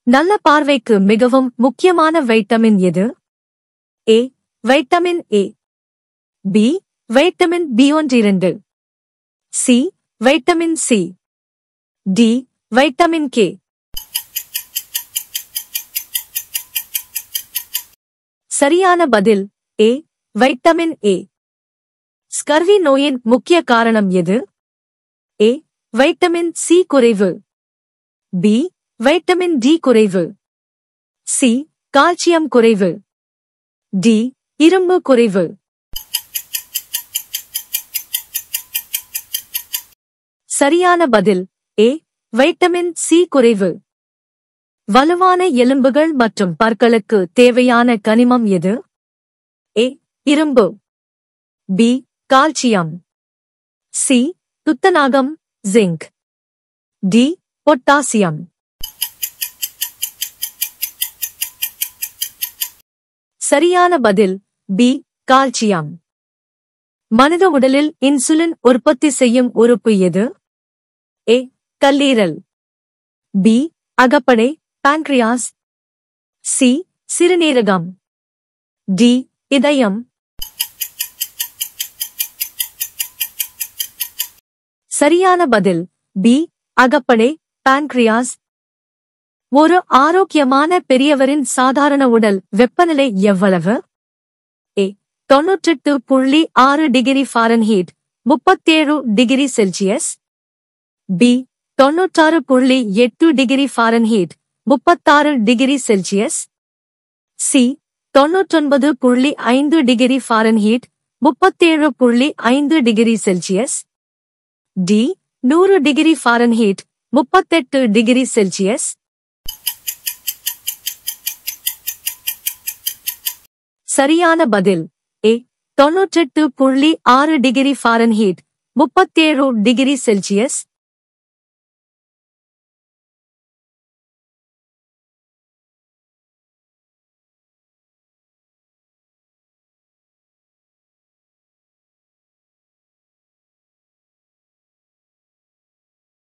நல்ல பார்வைக்கு மிகவும் முக்கியமான வைட்டமின் எது? A. Vitamin A. B. Vitamin B12. C. Vitamin C. D. Vitamin K. சரியான பதில் ஏ. வைட்டமின் ஏ. ஸ்கர்வி நோயின் முக்கிய காரணம் எது? ஏ. வைட்டமின் சி குறைவு. பி. வைட்டமின் டி குறைவு. சி. கால்சியம் குறைவு. டி. இரும்பு குறைவு. சரியான பதில் ஏ. வைட்டமின் சி குறைவு. வலுவான எலும்புகள் மற்றும் பற்களுக்கு தேவையான கனிமம் எது? ஏ. இரும்பு. பி. கால்சியம். சி. துத்தநாகம் ஜிங்க். டி. பொட்டாசியம். சரியான பதில் பி. கால்சியம். மனித உடலில் இன்சுலின் உற்பத்தி செய்யும் உறுப்பு எது? ஏ. கல்லீரல். பி. அகப்படை பான்க்ரியாஸ். சி. சிறுநீரகம். டி. இதயம். சரியான பதில் பி. அகப்படை பான்க்ரியாஸ். ஒரு ஆரோக்கியமான பெரியவரின் சாதாரண உடல் வெப்பநிலை எவ்வளவு? A. 98.6 degree Fahrenheit 37 degree Celsius. B. 96.8 degree Fahrenheit 36 degree Celsius. C. 99.5 degree Fahrenheit 37.5 degree Celsius. D. 100 degree Fahrenheit 38 degree Celsius. சரியான பதில் A. 98.6 degree Fahrenheit 37 degree Celsius.